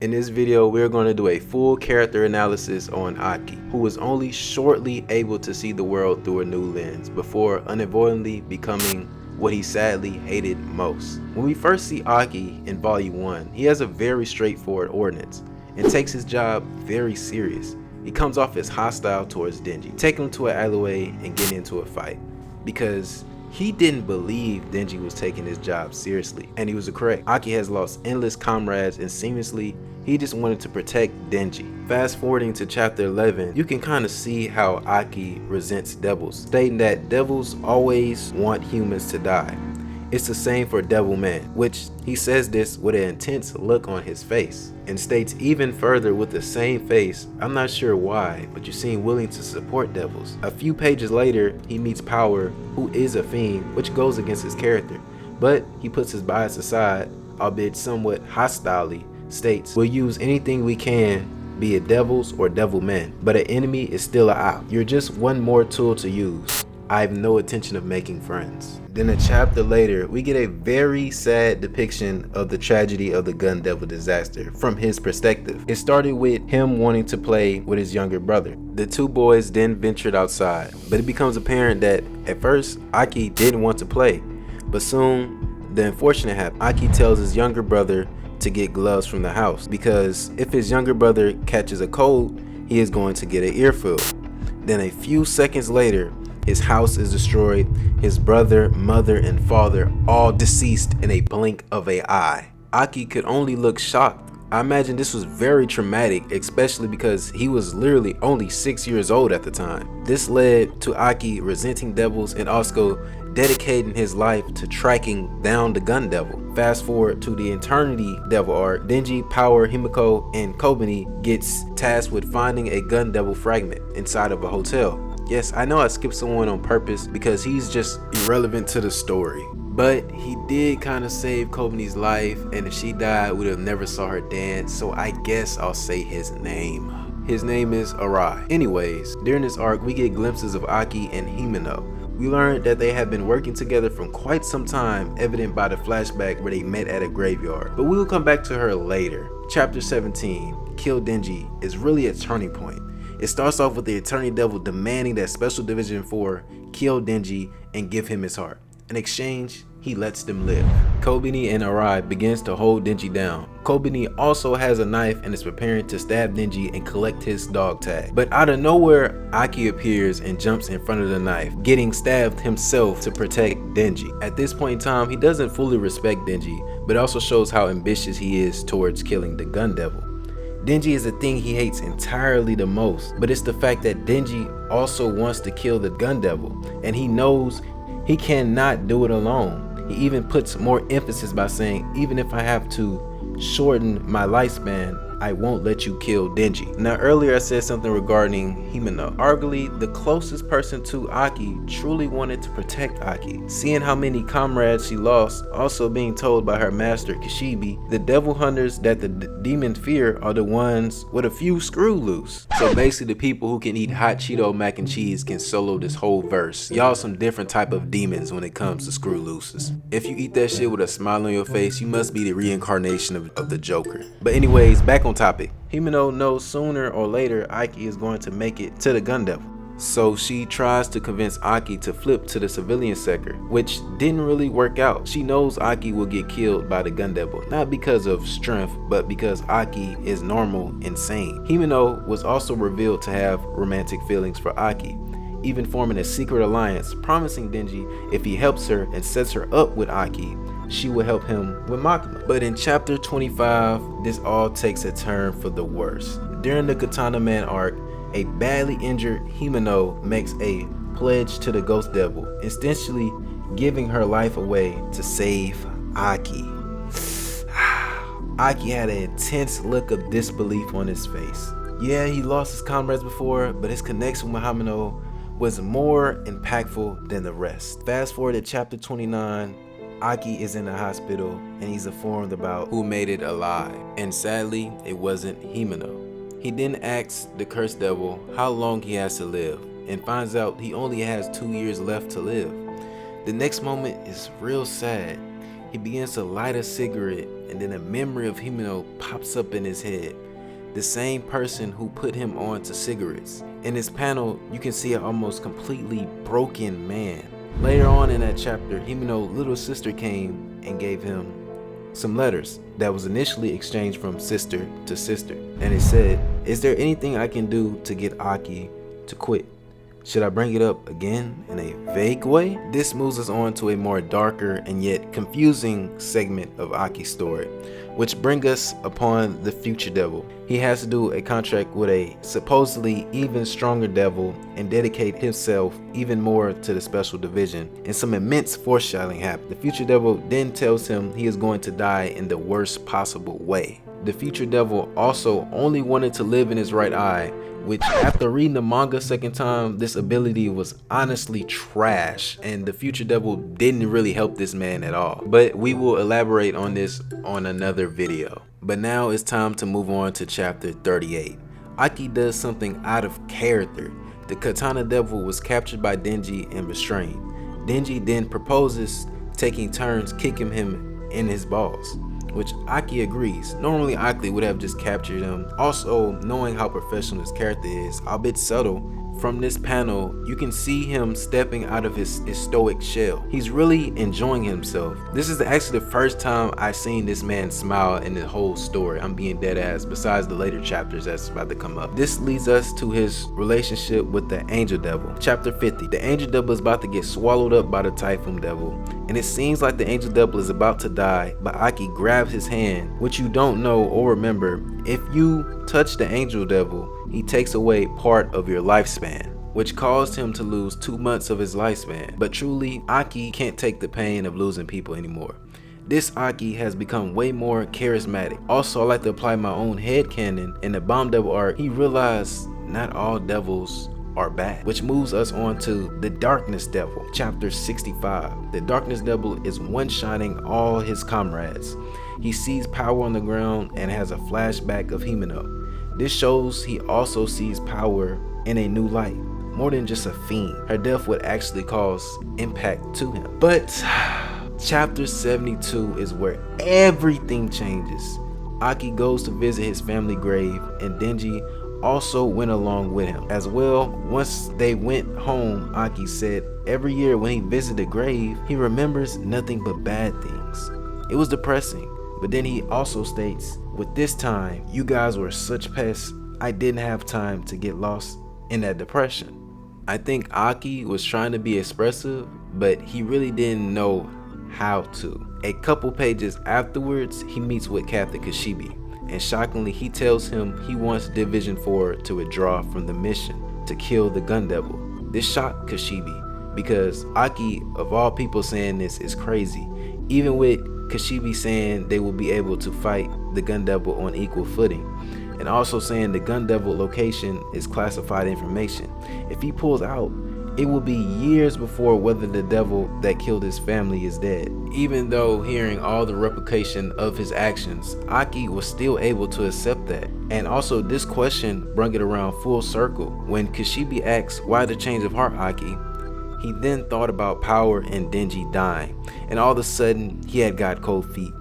In this video, we're going to do a full character analysis on Aki, who was only shortly able to see the world through a new lens before unavoidably becoming what he sadly hated most. When we first see Aki in Volume 1, he has a very straightforward ordinance and takes his job very serious. He comes off as hostile towards Denji, taking him to an alleyway and getting into a fight because he didn't believe Denji was taking his job seriously, and he was correct. Aki has lost endless comrades and seamlessly he just wanted to protect Denji. Fast forwarding to chapter 11, you can kind of see how Aki resents devils, stating that devils always want humans to die. It's the same for Devil Man, which he says this with an intense look on his face, and states even further with the same face, I'm not sure why, but you seem willing to support devils. A few pages later, he meets Power, who is a fiend, which goes against his character, but he puts his bias aside, albeit somewhat hostilely, states, we'll use anything we can, be it devils or devil men, but an enemy is still an op. You're just one more tool to use. I have no intention of making friends. Then a chapter later, we get a very sad depiction of the tragedy of the Gun Devil disaster from his perspective. It started with him wanting to play with his younger brother. The two boys then ventured outside, but it becomes apparent that at first, Aki didn't want to play, but soon the unfortunate happened. Aki tells his younger brother to get gloves from the house because if his younger brother catches a cold, he is going to get an earful. Then a few seconds later, his house is destroyed, his brother, mother, and father all deceased in a blink of an eye. Aki could only look shocked. I imagine this was very traumatic, especially because he was literally only 6 years old at the time. This led to Aki resenting devils and also dedicating his life to tracking down the Gun Devil. Fast forward to the Eternity Devil arc, Denji, Power, Himeno, and Kobani gets tasked with finding a Gun Devil fragment inside of a hotel. Yes, I know I skipped someone on purpose because he's just irrelevant to the story. But he did kind of save Kobani's life, and if she died, we would have never saw her dance, so I guess I'll say his name. His name is Arai. Anyways, during this arc, we get glimpses of Aki and Himeno. We learned that they have been working together for quite some time, evident by the flashback where they met at a graveyard. But we will come back to her later. Chapter 17, Kill Denji, is really a turning point. It starts off with the Eternity Devil demanding that Special Division 4 kill Denji and give him his heart. In exchange, he lets them live. Kobani and Arai begins to hold Denji down. Kobani also has a knife and is preparing to stab Denji and collect his dog tag. But out of nowhere, Aki appears and jumps in front of the knife, getting stabbed himself to protect Denji. At this point in time, he doesn't fully respect Denji, but also shows how ambitious he is towards killing the Gun Devil. Denji is the thing he hates entirely the most, but it's the fact that Denji also wants to kill the Gun Devil, and he knows he cannot do it alone. He even puts more emphasis by saying, even if I have to shorten my lifespan, I won't let you kill Denji. Now earlier I said something regarding Himeno. Arguably the closest person to Aki truly wanted to protect Aki. Seeing how many comrades she lost, also being told by her master Kishibe, the devil hunters that the demon fear are the ones with a few screw loose. So basically the people who can eat hot Cheeto mac and cheese can solo this whole verse. Y'all some different type of demons when it comes to screw looses. If you eat that shit with a smile on your face, you must be the reincarnation of the Joker. But anyways, back on topic. Himeno knows sooner or later Aki is going to make it to the Gun Devil. So she tries to convince Aki to flip to the civilian sector, which didn't really work out. She knows Aki will get killed by the Gun Devil, not because of strength, but because Aki is normal and sane. Himeno was also revealed to have romantic feelings for Aki, even forming a secret alliance, promising Denji if he helps her and sets her up with Aki, she will help him with Makima. But in chapter 25, this all takes a turn for the worse. During the Katana Man arc, a badly injured Himeno makes a pledge to the Ghost Devil, essentially giving her life away to save Aki. Aki had an intense look of disbelief on his face. Yeah, he lost his comrades before, but his connection with Himeno was more impactful than the rest. Fast forward to chapter 29, Aki is in the hospital and he's informed about who made it alive, and sadly it wasn't Himeno. He then asks the cursed devil how long he has to live and finds out he only has 2 years left to live. The next moment is real sad. He begins to light a cigarette and then a memory of Himeno pops up in his head. The same person who put him on to cigarettes. In this panel, you can see an almost completely broken man. Later on in that chapter, Himeno's little sister came and gave him some letters that was initially exchanged from sister to sister. And it said, "Is there anything I can do to get Aki to quit? Should I bring it up again in a vague way?" This moves us on to a more darker and yet confusing segment of Aki's story, which brings us upon the future devil. He has to do a contract with a supposedly even stronger devil and dedicate himself even more to the special division, and some immense foreshadowing happens. The future devil then tells him he is going to die in the worst possible way. The future devil also only wanted to live in his right eye, which after reading the manga second time, this ability was honestly trash, and the future devil didn't really help this man at all. But we will elaborate on this on another video. But now it's time to move on to chapter 38. Aki does something out of character. The katana devil was captured by Denji and restrained. Denji then proposes taking turns kicking him in his balls, which Aki agrees. Normally Aki would have just captured him. Also, knowing how professional his character is, albeit subtle, from this panel you can see him stepping out of his stoic shell. He's really enjoying himself. This is actually the first time I've seen this man smile in the whole story. I'm being dead ass, besides the later chapters that's about to come up. This leads us to his relationship with the angel devil. Chapter 50. The angel devil is about to get swallowed up by the typhoon devil, and it seems like the angel devil is about to die, but Aki grabs his hand, which you don't know or remember. If you touch the angel devil, he takes away part of your lifespan, which caused him to lose 2 months of his lifespan. But truly, Aki can't take the pain of losing people anymore. This Aki has become way more charismatic. Also, I like to apply my own headcanon. In the Bomb Devil arc, he realized not all devils are bad, which moves us on to the Darkness Devil. Chapter 65. The Darkness Devil is one-shotting all his comrades. He sees power on the ground and has a flashback of Himeno. This shows he also sees power in a new light, more than just a fiend. Her death would actually cause impact to him. But chapter 72 is where everything changes. Aki goes to visit his family grave, and Denji also went along with him as well. Once they went home, Aki said every year when he visited the grave, he remembers nothing but bad things. It was depressing. But then he also states, with this time, you guys were such pests, I didn't have time to get lost in that depression. I think Aki was trying to be expressive, but he really didn't know how to. A couple pages afterwards, he meets with Captain Kashibi, and shockingly, he tells him he wants Division 4 to withdraw from the mission to kill the Gun Devil. This shocked Kashibi, because Aki, of all people saying this, is crazy. Even with Kashibi saying they will be able to fight the Gun Devil on equal footing, and also saying the Gun Devil location is classified information. If he pulls out, it will be years before whether the devil that killed his family is dead. Even though hearing all the replication of his actions, Aki was still able to accept that. And also this question brought it around full circle. When Kashibi asks why the change of heart, Aki, he then thought about Power and Denji dying, and all of a sudden he had got cold feet.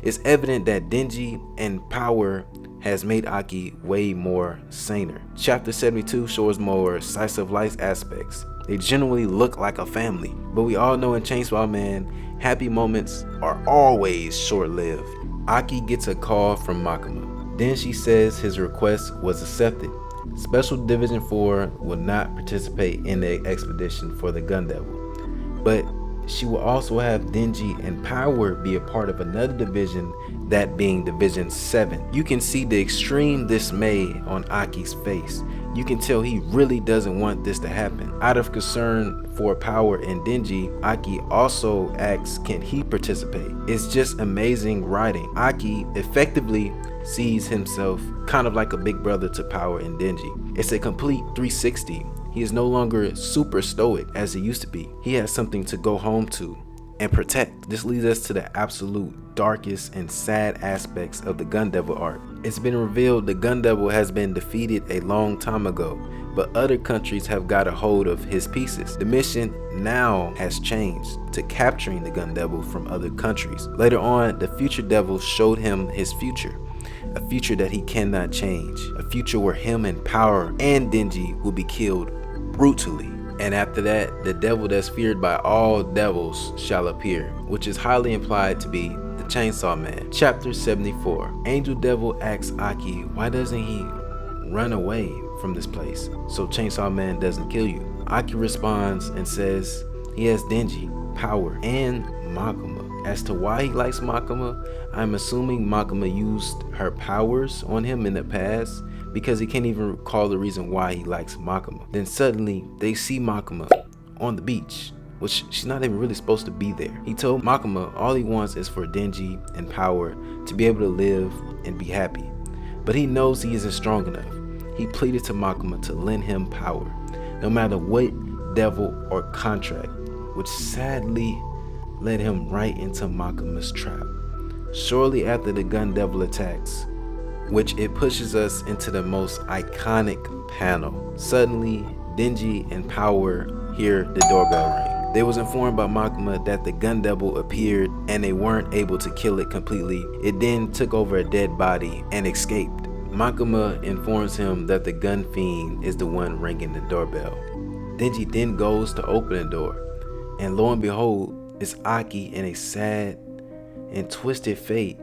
It's evident that Denji and Power has made Aki way more saner. Chapter 72 shows more slice of life aspects. They generally look like a family, but we all know in Chainsaw Man, happy moments are always short-lived. Aki gets a call from Makima. Then she says his request was accepted. Special Division 4 will not participate in the expedition for the Gun Devil, but she will also have Denji and Power be a part of another division, that being Division 7. You can see the extreme dismay on Aki's face. You can tell he really doesn't want this to happen. Out of concern for Power and Denji, Aki also asks can he participate. It's just amazing writing. Aki effectively sees himself kind of like a big brother to Power and Denji. It's a complete 360. He is no longer super stoic as he used to be. He has something to go home to and protect. This leads us to the absolute darkest and sad aspects of the Gun Devil arc. It's been revealed the Gun Devil has been defeated a long time ago, but other countries have got a hold of his pieces. The mission now has changed to capturing the Gun Devil from other countries. Later on, the future devil showed him his future, a future that he cannot change, a future where him and Power and Denji will be killed brutally. And after that, the devil that's feared by all devils shall appear, which is highly implied to be the Chainsaw Man. Chapter 74. Angel Devil asks Aki, why doesn't he run away from this place so Chainsaw Man doesn't kill you? Aki responds and says he has Denji, Power, and Makima. As to why he likes Makima, I'm assuming Makima used her powers on him in the past, because he can't even recall the reason why he likes Makima. Then suddenly they see Makima on the beach, which she's not even really supposed to be there. He told Makima all he wants is for Denji and Power to be able to live and be happy, but he knows he isn't strong enough. He pleaded to Makima to lend him power, no matter what devil or contract, which sadly led him right into Makima's trap. Shortly after the Gun Devil attacks, which it pushes us into the most iconic panel. Suddenly, Denji and Power hear the doorbell ring. They was informed by Makima that the Gun Devil appeared and they weren't able to kill it completely. It then took over a dead body and escaped. Makima informs him that the Gun Fiend is the one ringing the doorbell. Denji then goes to open the door, and lo and behold, it's Aki in a sad and twisted fate.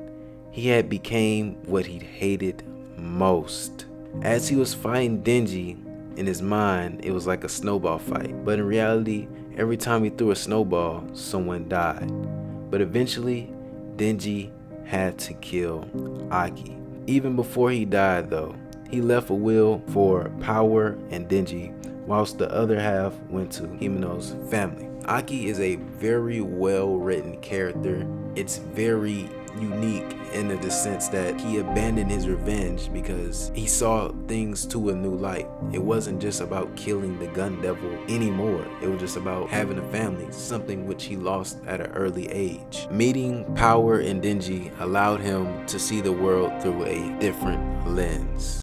He had became what he hated most. As he was fighting Denji, in his mind, it was like a snowball fight. But in reality, every time he threw a snowball, someone died. But eventually, Denji had to kill Aki. Even before he died though, he left a will for Power and Denji, whilst the other half went to Himeno's family. Aki is a very well written character. It's very unique in the sense that he abandoned his revenge because he saw things to a new light. It wasn't just about killing the Gun Devil anymore. It was just about having a family, something which he lost at an early age. Meeting Power and Denji allowed him to see the world through a different lens.